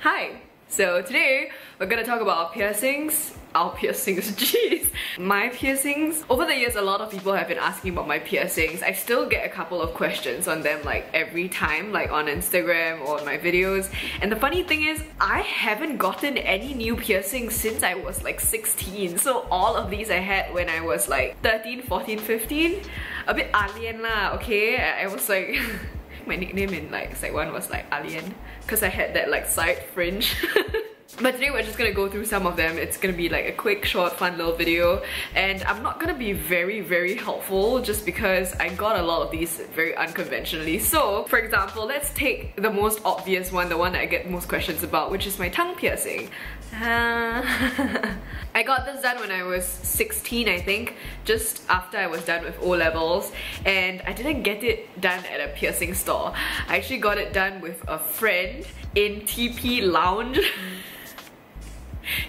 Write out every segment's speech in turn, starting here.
Hi! So today we're gonna talk about our piercings, jeez. My piercings. Over the years, a lot of people have been asking about my piercings. I still get a couple of questions on them like every time, like on Instagram or my videos. And the funny thing is, I haven't gotten any new piercings since I was like 16. So all of these I had when I was like 13, 14, 15. A bit alien lah, okay? I was like... my nickname in like Sec 1 was like alien because I had that like side fringe. But today we're just gonna go through some of them. It's gonna be like a quick, short, fun little video. And I'm not gonna be very helpful just because I got a lot of these very unconventionally. So, for example, let's take the most obvious one, the one that I get most questions about, which is my tongue piercing. I got this done when I was 16, I think, just after I was done with O-levels, and I didn't get it done at a piercing store. I actually got it done with a friend in TP Lounge.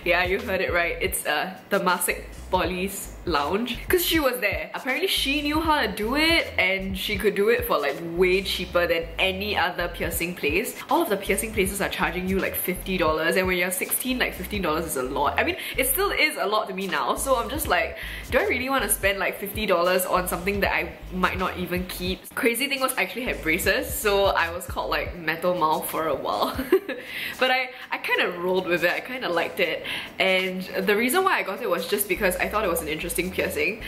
Yeah, you heard it right. It's the Masik Poly's lounge, because she was there. Apparently she knew how to do it and she could do it for like way cheaper than any other piercing place. All of the piercing places are charging you like $50, and when you're 16, like $15 is a lot. I mean, it still is a lot to me now, so I'm just like, do I really want to spend like $50 on something that I might not even keep? Crazy thing was, I actually had braces, so I was called like metal mouth for a while. But I kind of rolled with it. I kind of liked it, and the reason why I got it was just because I thought it was an interesting piercing.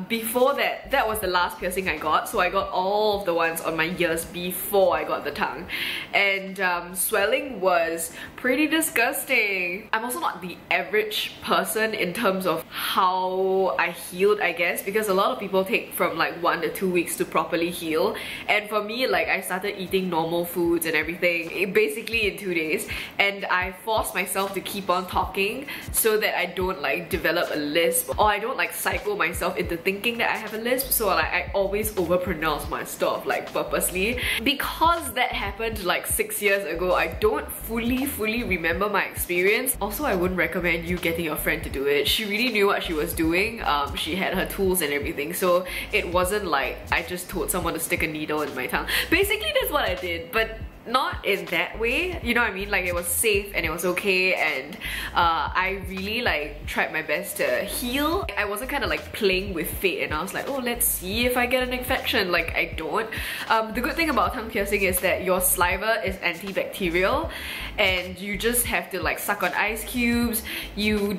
Before that was the last piercing I got, so I got all of the ones on my ears before I got the tongue, and swelling was pretty disgusting. I'm also not the average person in terms of how I healed, I guess, because a lot of people take from like 1 to 2 weeks to properly heal, and for me, like, I started eating normal foods and everything basically in 2 days, and I forced myself to keep on talking so that I don't like develop a lisp, or I don't like psycho myself into thinking that I have a lisp, so like I always overpronounce my stuff like purposely. Because that happened like 6 years ago, I don't fully remember my experience. Also, I wouldn't recommend you getting your friend to do it. She really knew what she was doing. She had her tools and everything, so it wasn't like I just told someone to stick a needle in my tongue. Basically that's what I did, but not in that way, you know what I mean? Like, it was safe and it was okay, and I really like tried my best to heal. I wasn't kind of like playing with fate and I was like, oh, let's see if I get an infection. Like, I don't. The good thing about tongue piercing is that your saliva is antibacterial, and you just have to like suck on ice cubes. You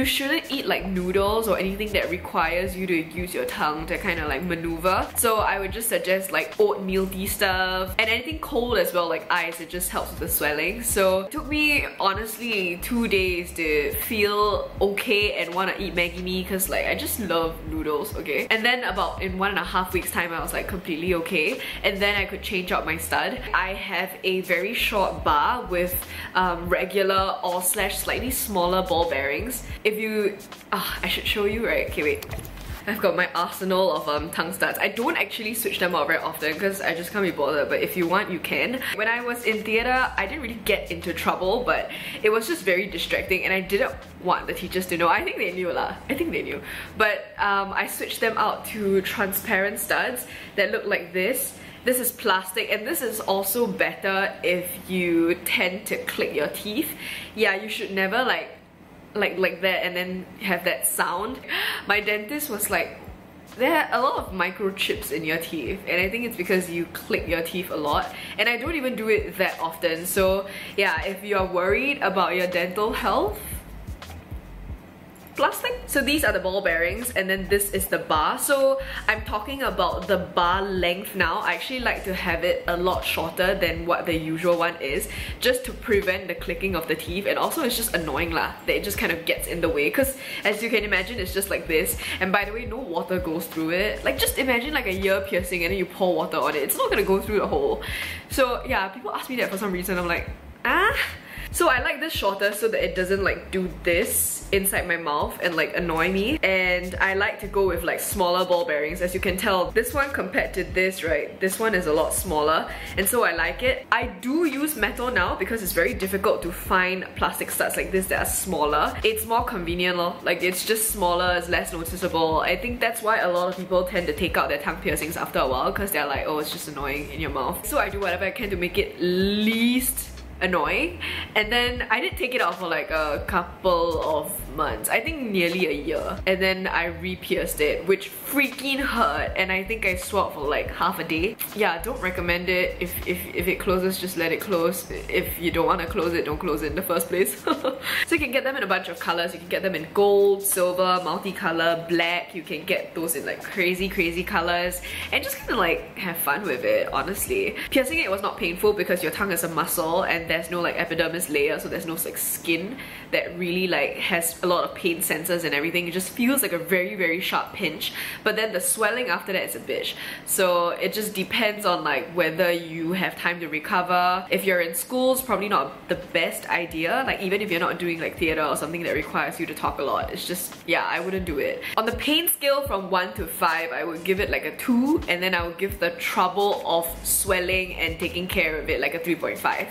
shouldn't eat like noodles or anything that requires you to use your tongue to kind of like maneuver. So I would just suggest like oatmeal-y stuff, and anything cold as well, like ice. It just helps with the swelling. So it took me honestly 2 days to feel okay and want to eat Maggi mee, because like I just love noodles, okay? And then about in 1.5 weeks time, I was like completely okay, and then I could change out my stud. I have a very short bar with regular or slash slightly smaller ball bearings. If you... I should show you, right? Okay, wait. I've got my arsenal of tongue studs. I don't actually switch them out very often because I just can't be bothered, but if you want, you can. When I was in theatre, I didn't really get into trouble, but it was just very distracting and I didn't want the teachers to know. I think they knew lah. I think they knew. But I switched them out to transparent studs that look like this. This is plastic, and this is also better if you tend to click your teeth. Yeah, you should never like that and then have that sound. My dentist was like, there are a lot of microchips in your teeth, and I think it's because you click your teeth a lot, and I don't even do it that often. So yeah, if you're worried about your dental health, plastic. So these are the ball bearings, and then this is the bar. So I'm talking about the bar length now. I actually like to have it a lot shorter than what the usual one is, just to prevent the clicking of the teeth, and also it's just annoying lah that it just kind of gets in the way, because as you can imagine, it's just like this. And by the way, no water goes through it. Like, just imagine like a ear piercing and then you pour water on it. It's not gonna go through the hole. So yeah, people ask me that for some reason. I'm like, ah. So I like this shorter so that it doesn't like do this inside my mouth and like annoy me. And I like to go with like smaller ball bearings. As you can tell, this one compared to this, right, this one is a lot smaller, and so I like it. I do use metal now because it's very difficult to find plastic studs like this that are smaller. It's more convenient lor. Like, it's just smaller, it's less noticeable. I think that's why a lot of people tend to take out their tongue piercings after a while, because they're like, oh, it's just annoying in your mouth. So I do whatever I can to make it least annoying. And then I did take it out for like a couple of months, I think nearly a year, and then I re-pierced it, which freaking hurt, and I think I swapped for like half a day. Yeah, don't recommend it. If it closes, just let it close. If you don't want to close it, don't close it in the first place. So you can get them in a bunch of colors. You can get them in gold, silver, multicolor, black. You can get those in like crazy colors, and just kind of like have fun with it, honestly. Piercing it was not painful because your tongue is a muscle and there's no like epidermis layer, so there's no like skin that really like has a lot of pain sensors and everything. It just feels like a very sharp pinch, but then the swelling after that is a bitch. So it just depends on like whether you have time to recover. If you're in schools, probably not the best idea, like even if you're not doing like theatre or something that requires you to talk a lot. It's just, yeah, I wouldn't do it. On the pain scale from 1 to 5, I would give it like a 2, and then I would give the trouble of swelling and taking care of it like a 3.5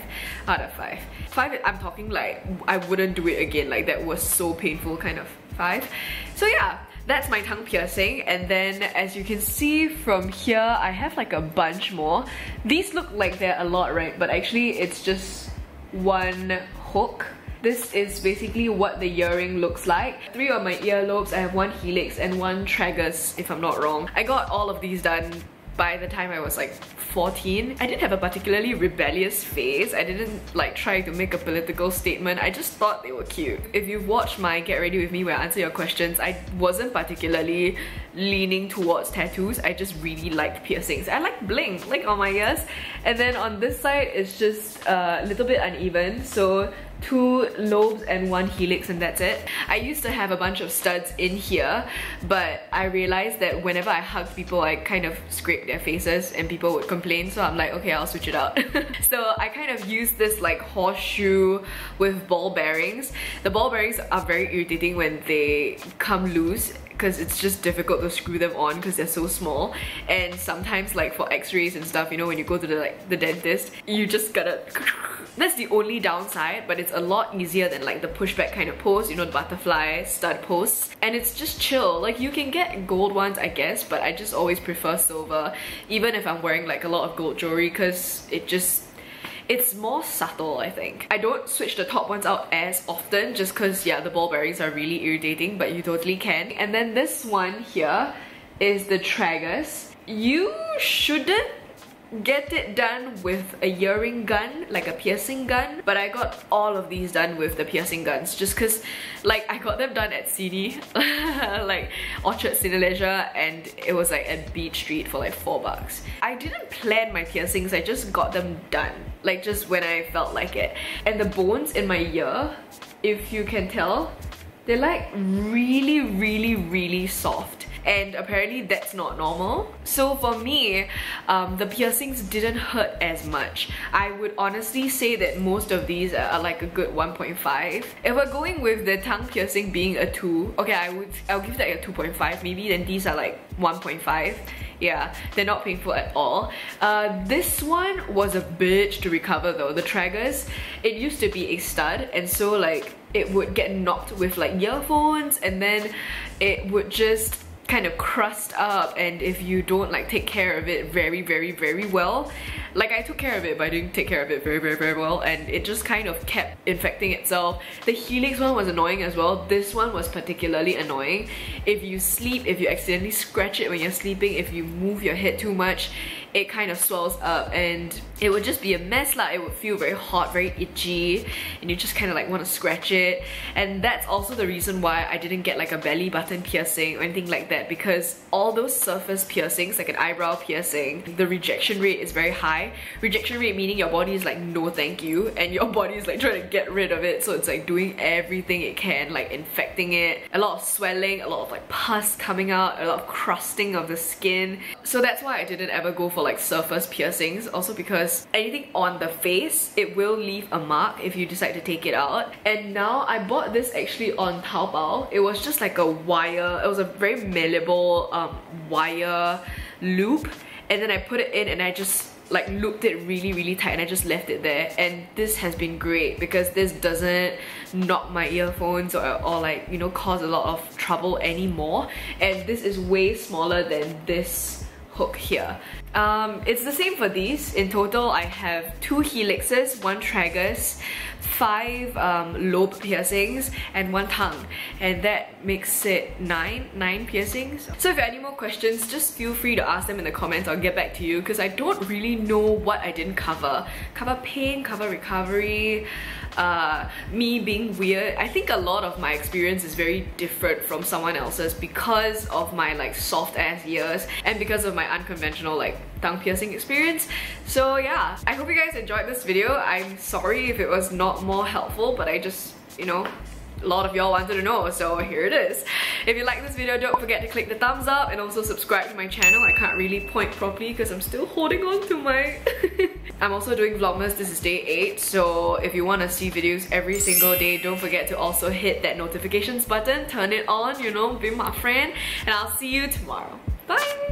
out of 5. 5, I'm talking like I wouldn't do it again, like that was so painful kind of 5. So yeah, that's my tongue piercing. And then as you can see from here, I have like a bunch more. These look like they're a lot, right? But actually it's just one hook. This is basically what the earring looks like. 3 on my earlobes, I have 1 helix and 1 tragus, if I'm not wrong. I got all of these done by the time I was like 14. I didn't have a particularly rebellious phase. I didn't like try to make a political statement. I just thought they were cute. If you've watched my Get Ready With Me where I answer your questions, I wasn't particularly leaning towards tattoos. I just really liked piercings. I like bling, like on my ears. And then on this side, it's just a little bit uneven. So 2 lobes and 1 helix, and that's it. I used to have a bunch of studs in here, but I realized that whenever I hugged people, I kind of scraped their faces and people would complain, so I'm like, okay, I'll switch it out. So I kind of used this like horseshoe with ball bearings. The ball bearings are very irritating when they come loose, because it's just difficult to screw them on because they're so small. And sometimes like for x-rays and stuff, you know, when you go to the dentist, you just gotta that's the only downside, but it's a lot easier than like the pushback kind of pose, you know, the butterfly stud pose. And it's just chill. Like you can get gold ones, I guess, but I just always prefer silver, even if I'm wearing like a lot of gold jewelry, because it's more subtle, I think. I don't switch the top ones out as often just because, yeah, the ball bearings are really irritating, but you totally can. And then this one here is the tragus. You shouldn't get it done with a earring gun, like a piercing gun, but I got all of these done with the piercing guns just because like I got them done at CD, like Orchard Cineleisure, and it was like at Beach Street for like $4. I didn't plan my piercings, I just got them done, like just when I felt like it. And the bones in my ear, if you can tell, they're like really soft. And apparently that's not normal. So for me, the piercings didn't hurt as much. I would honestly say that most of these are like a good 1.5. If we're going with the tongue piercing being a 2, okay, I'll give that a 2.5 maybe, then these are like 1.5. Yeah, they're not painful at all. This one was a bitch to recover though. The tragus, it used to be a stud, and so like it would get knocked with like earphones, and then it would just kind of crust up, and if you don't like take care of it very well, like I took care of it, but I didn't take care of it very well, and it just kind of kept infecting itself. The helix one was annoying as well. This one was particularly annoying. If you sleep, if you accidentally scratch it when you're sleeping, if you move your head too much, it kind of swells up and it would just be a mess lah. It would feel very hot, very itchy, and you just kind of like want to scratch it. And that's also the reason why I didn't get like a belly button piercing or anything like that, because all those surface piercings, like an eyebrow piercing, the rejection rate is very high. Rejection rate meaning your body is like, no thank you, and your body is like trying to get rid of it, so it's like doing everything it can, like infecting it. A lot of swelling, a lot of like pus coming out, a lot of crusting of the skin. So that's why I didn't ever go for like surface piercings. Also because anything on the face, it will leave a mark if you decide to take it out. And now I bought this actually on Taobao. It was just like a wire, it was a very malleable wire loop, and then I put it in and I just like looped it really tight, and I just left it there. And this has been great because this doesn't knock my earphones or like, you know, cause a lot of trouble anymore. And this is way smaller than this hook here. It's the same for these. In total, I have 2 helixes, 1 tragus, 5 lobe piercings, and 1 tongue. And that makes it 9 piercings. So if you have any more questions, just feel free to ask them in the comments. I'll get back to you because I don't really know what I didn't cover. Cover pain, cover recovery, me being weird. I think a lot of my experience is very different from someone else's because of my like soft ass ears and because of my unconventional like tongue piercing experience. So yeah, I hope you guys enjoyed this video. I'm sorry if it was not more helpful, but I just, you know, a lot of y'all wanted to know, so here it is. If you like this video, don't forget to click the thumbs up and also subscribe to my channel. I can't really point properly because I'm still holding on to my... I'm also doing Vlogmas. This is day 8, so if you want to see videos every single day, don't forget to also hit that notifications button, turn it on, you know, be my friend, and I'll see you tomorrow. Bye!